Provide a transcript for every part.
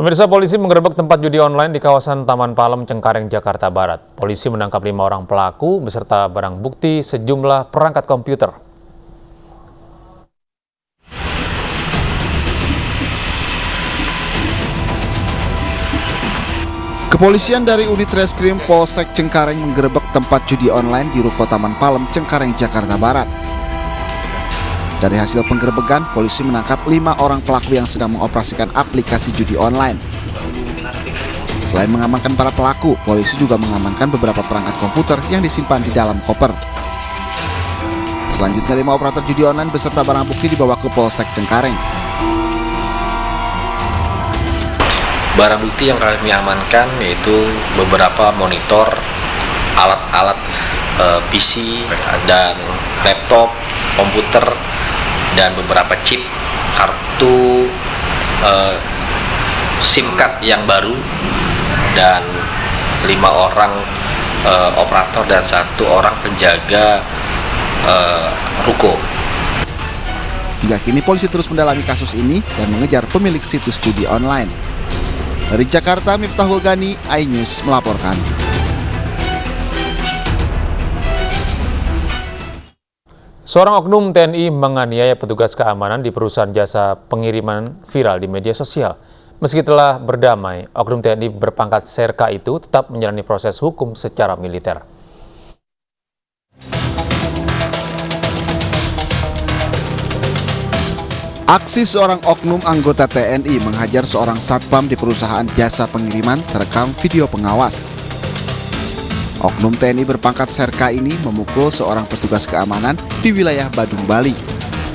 Pemirsa, polisi menggerebek tempat judi online di kawasan Taman Palem, Cengkareng, Jakarta Barat. Polisi menangkap 5 orang pelaku beserta barang bukti sejumlah perangkat komputer. Kepolisian dari Unit Reskrim Polsek Cengkareng menggerebek tempat judi online di Ruko Taman Palem, Cengkareng, Jakarta Barat. Dari hasil penggerebekan, polisi menangkap 5 orang pelaku yang sedang mengoperasikan aplikasi judi online. Selain mengamankan para pelaku, polisi juga mengamankan beberapa perangkat komputer yang disimpan di dalam koper. Selanjutnya 5 operator judi online beserta barang bukti dibawa ke Polsek Cengkareng. Barang bukti yang kami amankan yaitu beberapa monitor, alat-alat PC dan laptop, komputer, dan beberapa chip, kartu SIM card yang baru, dan 5 orang operator dan 1 orang penjaga ruko. Hingga kini polisi terus mendalami kasus ini dan mengejar pemilik situs judi online. Dari Jakarta, Miftahul Gani, iNews melaporkan. Seorang oknum TNI menganiaya petugas keamanan di perusahaan jasa pengiriman viral di media sosial. Meski telah berdamai, oknum TNI berpangkat Serka itu tetap menjalani proses hukum secara militer. Aksi seorang oknum anggota TNI menghajar seorang satpam di perusahaan jasa pengiriman terekam video pengawas. Oknum TNI berpangkat Serka ini memukul seorang petugas keamanan di wilayah Badung, Bali.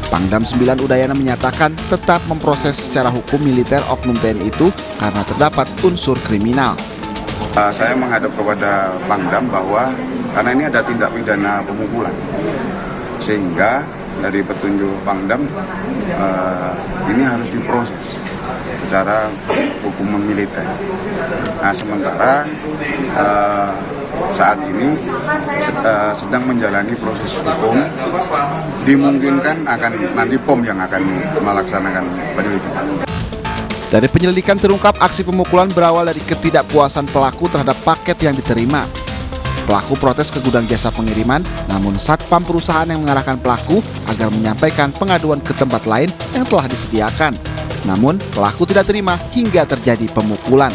Pangdam 9 Udayana menyatakan tetap memproses secara hukum militer oknum TNI itu karena terdapat unsur kriminal. Saya menghadap kepada Pangdam bahwa karena ini ada tindak pidana pemukulan, sehingga dari petunjuk Pangdam ini harus diproses secara hukum militer. Nah, sementara saat ini sedang menjalani proses hukum, dimungkinkan akan nanti POM yang akan melaksanakan penyelidikan. Dari penyelidikan terungkap aksi pemukulan berawal dari ketidakpuasan pelaku terhadap paket yang diterima. Pelaku protes ke gudang jasa pengiriman, namun satpam perusahaan yang mengarahkan pelaku agar menyampaikan pengaduan ke tempat lain yang telah disediakan. Namun, pelaku tidak terima hingga terjadi pemukulan.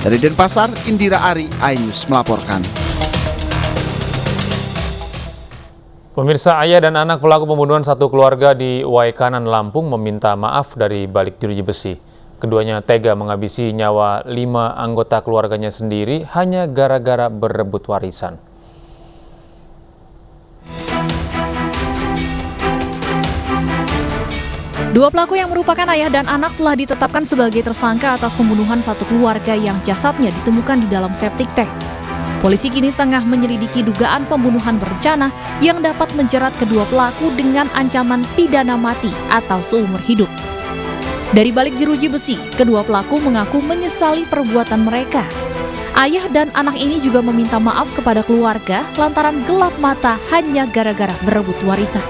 Dari Denpasar, Indira Ari, iNews melaporkan. Pemirsa, ayah dan anak pelaku pembunuhan satu keluarga di Waikanan, Lampung meminta maaf dari balik jeruji besi. Keduanya tega menghabisi nyawa 5 anggota keluarganya sendiri hanya gara-gara berebut warisan. Dua pelaku yang merupakan ayah dan anak telah ditetapkan sebagai tersangka atas pembunuhan satu keluarga yang jasadnya ditemukan di dalam septic tank. Polisi kini tengah menyelidiki dugaan pembunuhan berencana yang dapat menjerat kedua pelaku dengan ancaman pidana mati atau seumur hidup. Dari balik jeruji besi, kedua pelaku mengaku menyesali perbuatan mereka. Ayah dan anak ini juga meminta maaf kepada keluarga lantaran gelap mata hanya gara-gara berebut warisan.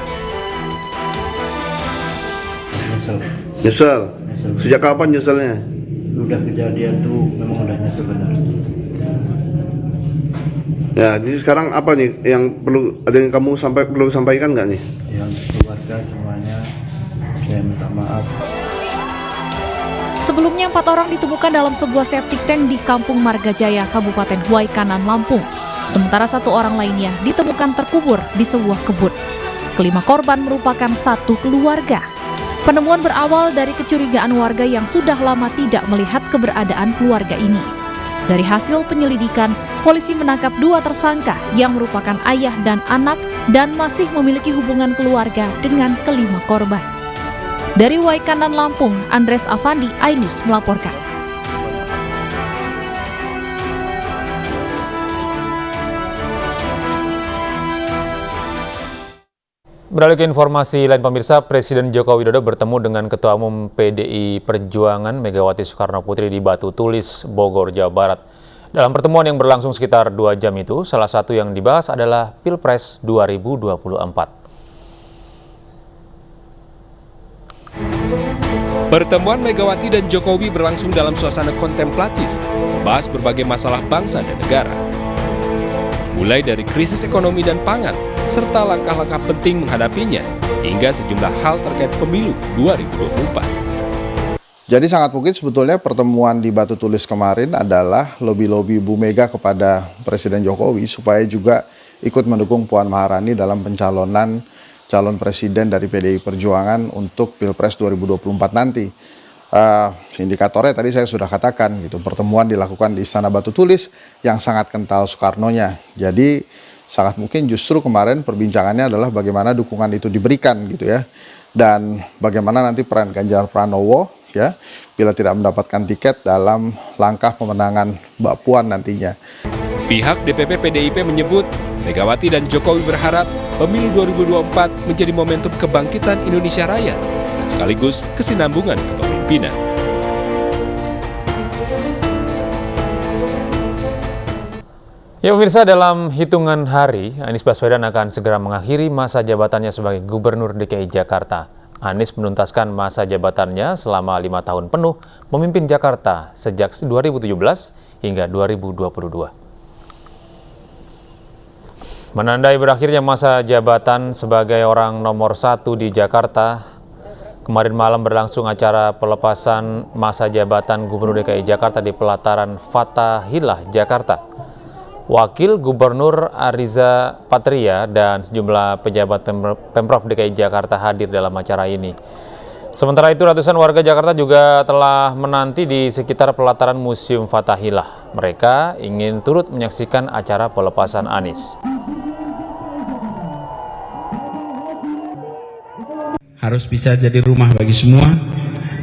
Nyesel. Sejak kapan nyeselnya? Udah kejadian tuh memang udah nyesel benar. Ya, jadi sekarang apa nih yang ada yang kamu perlu sampaikan nggak nih? Yang keluarga semuanya saya minta maaf. Sebelumnya 4 orang ditemukan dalam sebuah septic tank di Kampung Margajaya, Kabupaten Waikanan, Lampung. Sementara 1 orang lainnya ditemukan terkubur di sebuah kebun. Kelima korban merupakan satu keluarga. Penemuan berawal dari kecurigaan warga yang sudah lama tidak melihat keberadaan keluarga ini. Dari hasil penyelidikan, polisi menangkap 2 tersangka yang merupakan ayah dan anak dan masih memiliki hubungan keluarga dengan kelima korban. Dari Waikanan, Lampung, Andres Avandi, iNews melaporkan. Beralih ke informasi lain, pemirsa, Presiden Joko Widodo bertemu dengan Ketua Umum PDI Perjuangan Megawati Soekarno Putri di Batu Tulis, Bogor, Jawa Barat. Dalam pertemuan yang berlangsung sekitar 2 jam itu, salah satu yang dibahas adalah Pilpres 2024. Pertemuan Megawati dan Jokowi berlangsung dalam suasana kontemplatif, membahas berbagai masalah bangsa dan negara. Mulai dari krisis ekonomi dan pangan, serta langkah-langkah penting menghadapinya, hingga sejumlah hal terkait pemilu 2024. Jadi sangat mungkin sebetulnya pertemuan di Batu Tulis kemarin adalah lobi-lobi Bu Mega kepada Presiden Jokowi supaya juga ikut mendukung Puan Maharani dalam pencalonan calon presiden dari PDI Perjuangan untuk Pilpres 2024 nanti. Indikatornya tadi saya sudah katakan gitu, pertemuan dilakukan di Istana Batu Tulis yang sangat kental Soekarnonya. Jadi sangat mungkin justru kemarin perbincangannya adalah bagaimana dukungan itu diberikan gitu ya. Dan bagaimana nanti peran Ganjar Pranowo ya bila tidak mendapatkan tiket dalam langkah pemenangan Mbak Puan nantinya. Pihak DPP PDIP menyebut Megawati dan Jokowi berharap pemilu 2024 menjadi momentum kebangkitan Indonesia Raya dan sekaligus kesinambungan kepemimpinan. Ya pemirsa, dalam hitungan hari, Anies Baswedan akan segera mengakhiri masa jabatannya sebagai Gubernur DKI Jakarta. Anies menuntaskan masa jabatannya selama 5 tahun penuh memimpin Jakarta sejak 2017 hingga 2022. Menandai berakhirnya masa jabatan sebagai orang nomor 1 di Jakarta, kemarin malam berlangsung acara pelepasan masa jabatan Gubernur DKI Jakarta di pelataran Fathahillah, Jakarta. Wakil Gubernur Ariza Patria dan sejumlah pejabat Pemprov DKI Jakarta hadir dalam acara ini. Sementara itu, ratusan warga Jakarta juga telah menanti di sekitar pelataran Museum Fathahillah. Mereka ingin turut menyaksikan acara pelepasan Anies. Harus bisa jadi rumah bagi semua,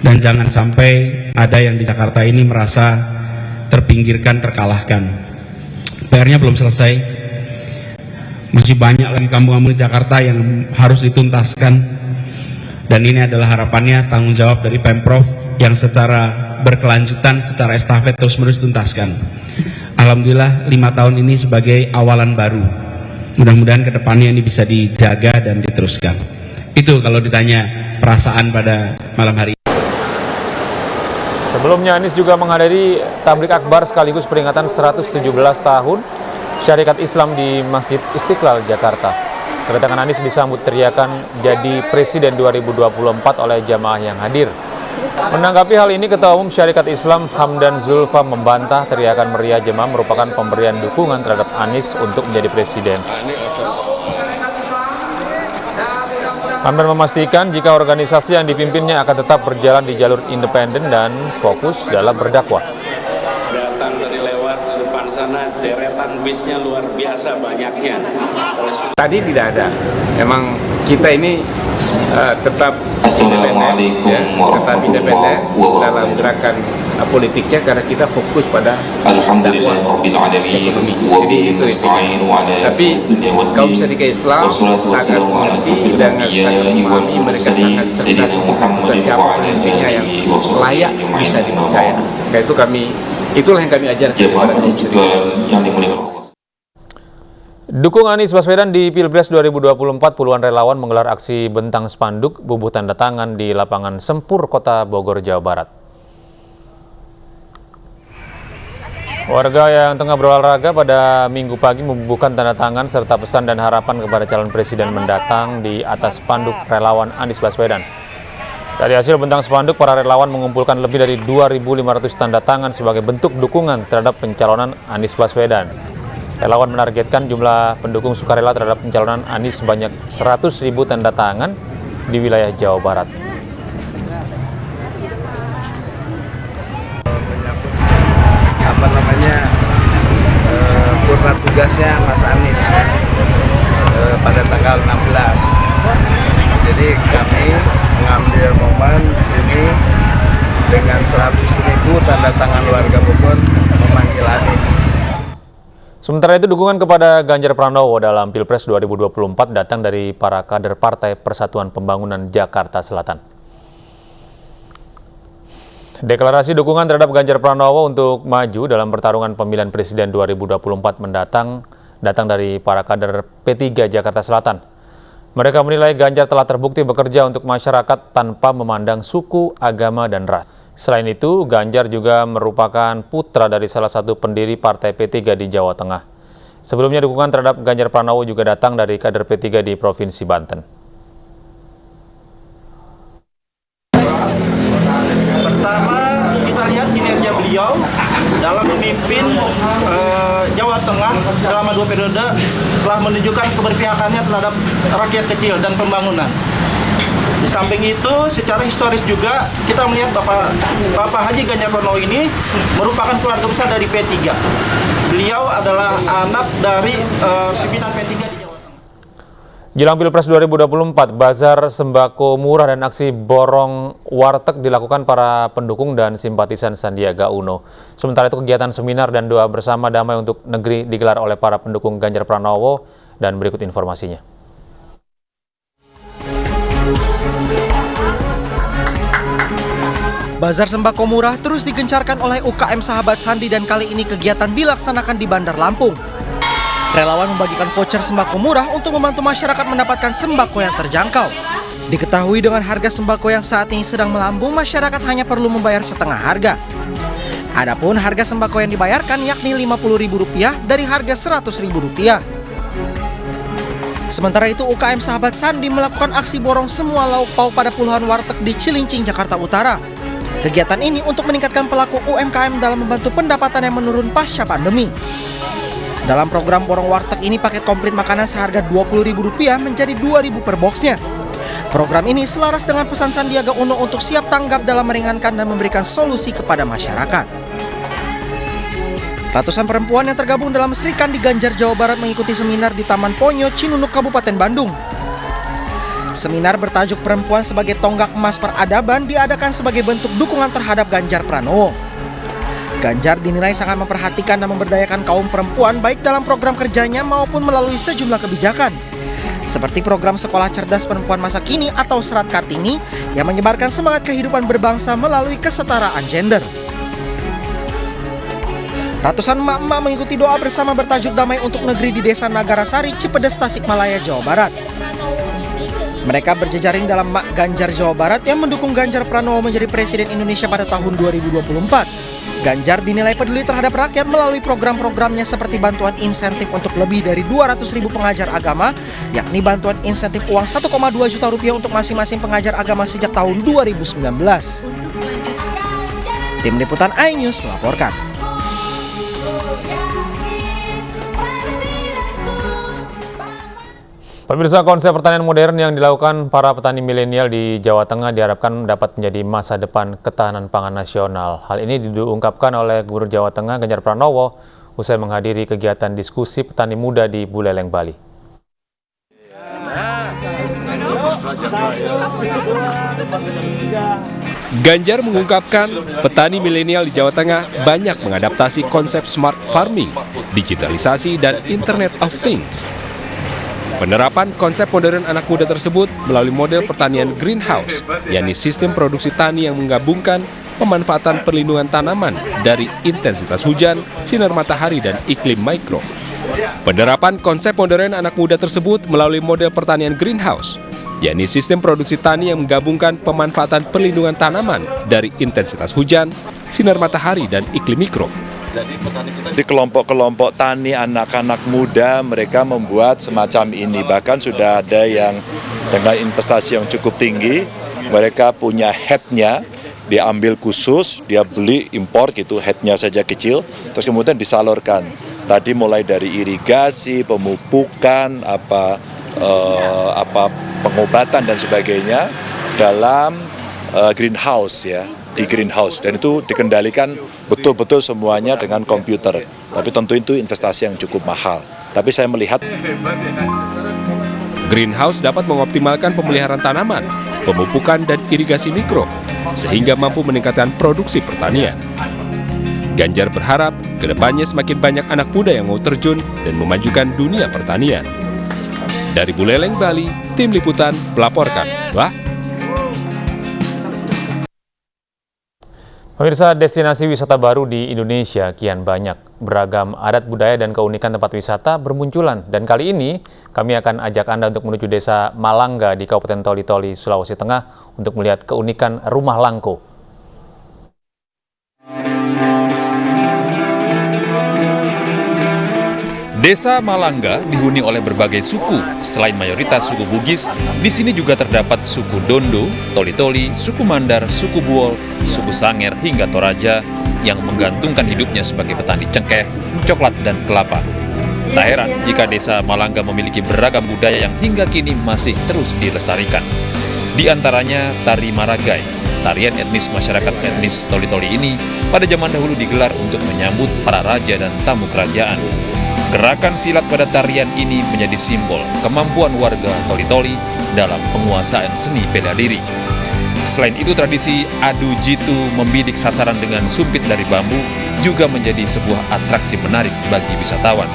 dan jangan sampai ada yang di Jakarta ini merasa terpinggirkan, terkalahkan. PR-nya belum selesai, masih banyak lagi kampung-kampung di Jakarta yang harus dituntaskan, dan ini adalah harapannya tanggung jawab dari Pemprov yang secara berkelanjutan, secara estafet terus-menerus tuntaskan. Alhamdulillah 5 tahun ini sebagai awalan baru, mudah-mudahan kedepannya ini bisa dijaga dan diteruskan. Itu kalau ditanya perasaan pada malam hari ini. Sebelumnya Anies juga menghadiri tablik akbar sekaligus peringatan 117 tahun Syarikat Islam di Masjid Istiqlal, Jakarta. Kedatangan Anies disambut teriakan "Jadi Presiden 2024" oleh jamaah yang hadir. Menanggapi hal ini, Ketua Umum Syarikat Islam Hamdan Zulfa membantah teriakan meriah jemaah merupakan pemberian dukungan terhadap Anies untuk menjadi presiden. Hamdan memastikan jika organisasi yang dipimpinnya akan tetap berjalan di jalur independen dan fokus dalam berdakwah. Datang dari lewat depan sana, deretan bisnya luar biasa banyaknya. Tadi tidak ada. Memang kita ini tetap independen dalam gerakan politiknya karena kita fokus pada dakwah ekonomi. Jadi itu intinya. Tapi kaum syarikat Islam sangat mengerti dan sangat memahami, mereka sangat cerdas untuk siapa pemimpinnya yang layak bisa dipercaya. Karena itu itulah yang kami ajarkan kepada Islam. Dukung Anies Baswedan di Pilpres 2024, puluhan relawan menggelar aksi bentang spanduk bubuh tanda tangan di lapangan Sempur, Kota Bogor, Jawa Barat. Warga yang tengah berolahraga pada Minggu pagi membubuhkan tanda tangan serta pesan dan harapan kepada calon presiden mendatang di atas spanduk relawan Anies Baswedan. Dari hasil bentang spanduk, para relawan mengumpulkan lebih dari 2.500 tanda tangan sebagai bentuk dukungan terhadap pencalonan Anies Baswedan. Relawan menargetkan jumlah pendukung sukarela terhadap pencalonan Anies sebanyak 100.000 tanda tangan di wilayah Jawa Barat. Purna tugasnya Mas Anies pada tanggal 16. Jadi kami mengambil momen di sini dengan 100.000 tanda tangan warga Bogor memanggil Anies. Sementara itu, dukungan kepada Ganjar Pranowo dalam Pilpres 2024 datang dari para kader Partai Persatuan Pembangunan Jakarta Selatan. Deklarasi dukungan terhadap Ganjar Pranowo untuk maju dalam pertarungan pemilihan presiden 2024 mendatang datang dari para kader P3 Jakarta Selatan. Mereka menilai Ganjar telah terbukti bekerja untuk masyarakat tanpa memandang suku, agama, dan ras. Selain itu, Ganjar juga merupakan putra dari salah satu pendiri Partai P3 di Jawa Tengah. Sebelumnya dukungan terhadap Ganjar Pranowo juga datang dari kader P3 di Provinsi Banten. Pertama, kita lihat kinerja beliau dalam memimpin Jawa Tengah selama 2 periode telah menunjukkan keberpihakannya terhadap rakyat kecil dan pembangunan. Di samping itu, secara historis juga kita melihat Bapak Haji Ganjar Pranowo ini merupakan keluarga besar dari P3. Beliau adalah anak dari pimpinan P3 di Jawa Tengah. Jelang Pilpres 2024, bazar sembako murah dan aksi borong warteg dilakukan para pendukung dan simpatisan Sandiaga Uno. Sementara itu kegiatan seminar dan doa bersama damai untuk negeri digelar oleh para pendukung Ganjar Pranowo dan berikut informasinya. Bazar sembako murah terus digencarkan oleh UKM Sahabat Sandi dan kali ini kegiatan dilaksanakan di Bandar Lampung. Relawan membagikan voucher sembako murah untuk membantu masyarakat mendapatkan sembako yang terjangkau. Diketahui dengan harga sembako yang saat ini sedang melambung, masyarakat hanya perlu membayar setengah harga. Adapun harga sembako yang dibayarkan yakni Rp50.000 dari harga Rp100.000. Sementara itu UKM Sahabat Sandi melakukan aksi borong semua lauk pauk pada puluhan warteg di Cilincing, Jakarta Utara. Kegiatan ini untuk meningkatkan pelaku UMKM dalam membantu pendapatan yang menurun pasca pandemi. Dalam program borong warteg ini, paket komplit makanan seharga Rp20.000 menjadi Rp2.000 per boxnya. Program ini selaras dengan pesan Sandiaga Uno untuk siap tanggap dalam meringankan dan memberikan solusi kepada masyarakat. Ratusan perempuan yang tergabung dalam Serikan di Ganjar, Jawa Barat mengikuti seminar di Taman Ponyo, Cinunuk, Kabupaten Bandung. Seminar bertajuk Perempuan sebagai Tonggak Emas Peradaban diadakan sebagai bentuk dukungan terhadap Ganjar Pranowo. Ganjar dinilai sangat memperhatikan dan memberdayakan kaum perempuan baik dalam program kerjanya maupun melalui sejumlah kebijakan. Seperti program Sekolah Cerdas Perempuan Masa Kini atau Serat Kartini yang menyebarkan semangat kehidupan berbangsa melalui kesetaraan gender. Ratusan emak-emak mengikuti doa bersama bertajuk Damai untuk Negeri di Desa Nagarasari, Cipedes, Tasikmalaya, Jawa Barat. Mereka berjejaring dalam Mak Ganjar Jawa Barat yang mendukung Ganjar Pranowo menjadi Presiden Indonesia pada tahun 2024. Ganjar dinilai peduli terhadap rakyat melalui program-programnya seperti bantuan insentif untuk lebih dari 200.000 pengajar agama, yakni bantuan insentif uang Rp1,2 juta untuk masing-masing pengajar agama sejak tahun 2019. Tim Liputan iNews melaporkan. Pemirsa, konsep pertanian modern yang dilakukan para petani milenial di Jawa Tengah diharapkan dapat menjadi masa depan ketahanan pangan nasional. Hal ini diungkapkan oleh Gubernur Jawa Tengah Ganjar Pranowo usai menghadiri kegiatan diskusi petani muda di Buleleng, Bali. Ganjar mengungkapkan petani milenial di Jawa Tengah banyak mengadaptasi konsep smart farming, digitalisasi, dan Internet of Things. Penerapan konsep modern anak muda tersebut melalui model pertanian greenhouse, yakni sistem produksi tani yang menggabungkan pemanfaatan perlindungan tanaman dari intensitas hujan, sinar matahari, dan iklim mikro. Penerapan konsep modern anak muda tersebut melalui model pertanian greenhouse, yakni sistem produksi tani yang menggabungkan pemanfaatan perlindungan tanaman dari intensitas hujan, sinar matahari, dan iklim mikro. Di kelompok-kelompok tani anak-anak muda mereka membuat semacam ini, bahkan sudah ada yang dengan investasi yang cukup tinggi, mereka punya headnya diambil khusus, dia beli impor gitu, headnya saja kecil, terus kemudian disalurkan. Tadi mulai dari irigasi, pemupukan, pengobatan dan sebagainya dalam greenhouse ya. Di greenhouse, dan itu dikendalikan betul-betul semuanya dengan komputer. Tapi tentu itu investasi yang cukup mahal. Tapi saya melihat greenhouse dapat mengoptimalkan pemeliharaan tanaman, pemupukan, dan irigasi mikro, sehingga mampu meningkatkan produksi pertanian. Ganjar berharap kedepannya semakin banyak anak muda yang mau terjun dan memajukan dunia pertanian. Dari Buleleng, Bali, Tim Liputan melaporkan. Pemirsa, destinasi wisata baru di Indonesia kian banyak. Beragam adat budaya dan keunikan tempat wisata bermunculan. Dan kali ini kami akan ajak Anda untuk menuju desa Malangga di Kabupaten Toli-Toli, Sulawesi Tengah untuk melihat keunikan rumah langko. Desa Malangga dihuni oleh berbagai suku. Selain mayoritas suku Bugis, di sini juga terdapat suku Dondo, Toli-Toli, suku Mandar, suku Buol, suku Sanger hingga Toraja yang menggantungkan hidupnya sebagai petani cengkeh, coklat, dan kelapa. Tak heran jika desa Malangga memiliki beragam budaya yang hingga kini masih terus dilestarikan. Di antaranya tari Maragai. Tarian etnis masyarakat etnis Toli-Toli ini pada zaman dahulu digelar untuk menyambut para raja dan tamu kerajaan. Gerakan silat pada tarian ini menjadi simbol kemampuan warga Toli-Toli dalam penguasaan seni bela diri. Selain itu, tradisi adu jitu membidik sasaran dengan sumpit dari bambu juga menjadi sebuah atraksi menarik bagi wisatawan.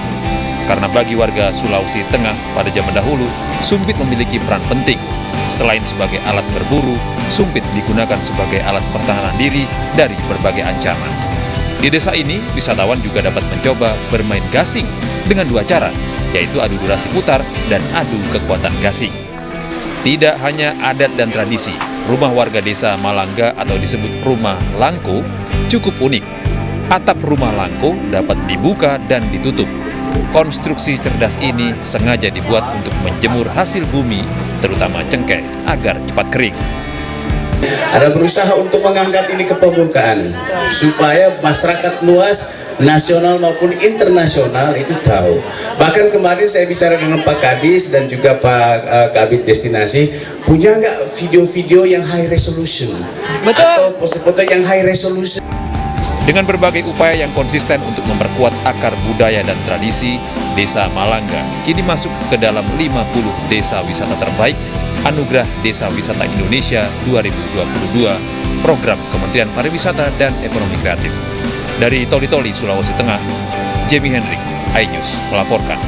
Karena bagi warga Sulawesi Tengah pada zaman dahulu, sumpit memiliki peran penting. Selain sebagai alat berburu, sumpit digunakan sebagai alat pertahanan diri dari berbagai ancaman. Di desa ini, wisatawan juga dapat mencoba bermain gasing dengan dua cara, yaitu adu durasi putar dan adu kekuatan gasing. Tidak hanya adat dan tradisi, rumah warga desa Malangga atau disebut rumah langko cukup unik. Atap rumah langko dapat dibuka dan ditutup. Konstruksi cerdas ini sengaja dibuat untuk menjemur hasil bumi, terutama cengkeh, agar cepat kering. Ada berusaha untuk mengangkat ini ke permukaan supaya masyarakat luas nasional maupun internasional itu tahu. Bahkan kemarin saya bicara dengan Pak Kadis dan juga Pak Kabit Destinasi, punya nggak video-video yang high resolution atau foto-foto yang high resolution. Dengan berbagai upaya yang konsisten untuk memperkuat akar budaya dan tradisi, Desa Malangga kini masuk ke dalam 50 desa wisata terbaik Anugerah Desa Wisata Indonesia 2022, program Kementerian Pariwisata dan Ekonomi Kreatif. Dari Toli-Toli, Sulawesi Tengah, Jamie Hendrik, iNews melaporkan.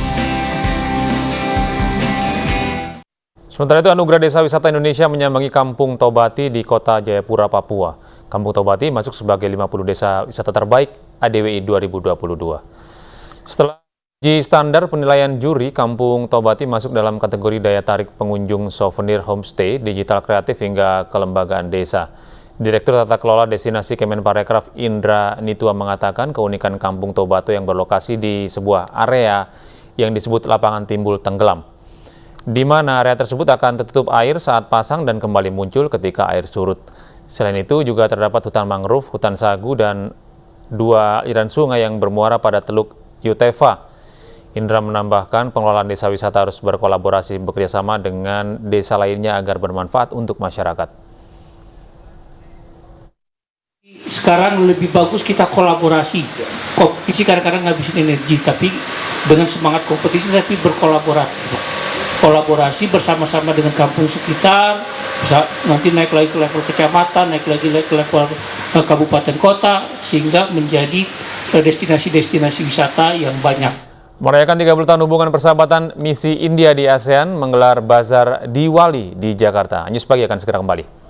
Sementara itu, Anugerah Desa Wisata Indonesia menyambangi Kampung Tobati di Kota Jayapura, Papua. Kampung Tobati masuk sebagai 50 desa wisata terbaik ADWI 2022. Setelah uji standar penilaian juri, Kampung Tobati masuk dalam kategori daya tarik pengunjung souvenir homestay, digital kreatif hingga kelembagaan desa. Direktur Tata Kelola Destinasi Kemenparekraf Indra Nitua mengatakan keunikan Kampung Tobato yang berlokasi di sebuah area yang disebut lapangan timbul tenggelam, di mana area tersebut akan tertutup air saat pasang dan kembali muncul ketika air surut. Selain itu juga terdapat hutan mangrove, hutan sagu, dan 2 aliran sungai yang bermuara pada Teluk Yutefa. Indra menambahkan pengelolaan desa wisata harus berkolaborasi bekerjasama dengan desa lainnya agar bermanfaat untuk masyarakat. Sekarang lebih bagus kita kolaborasi. Kompetisi kadang-kadang ngabisin energi, tapi dengan semangat kompetisi tapi berkolaborasi. Kolaborasi bersama-sama dengan kampung sekitar, bisa nanti naik lagi ke level kecamatan, naik lagi ke level kabupaten kota, sehingga menjadi destinasi-destinasi wisata yang banyak. Merayakan 30 tahun hubungan persahabatan, misi India di ASEAN menggelar Bazar Diwali di Jakarta. News Pagi akan segera kembali.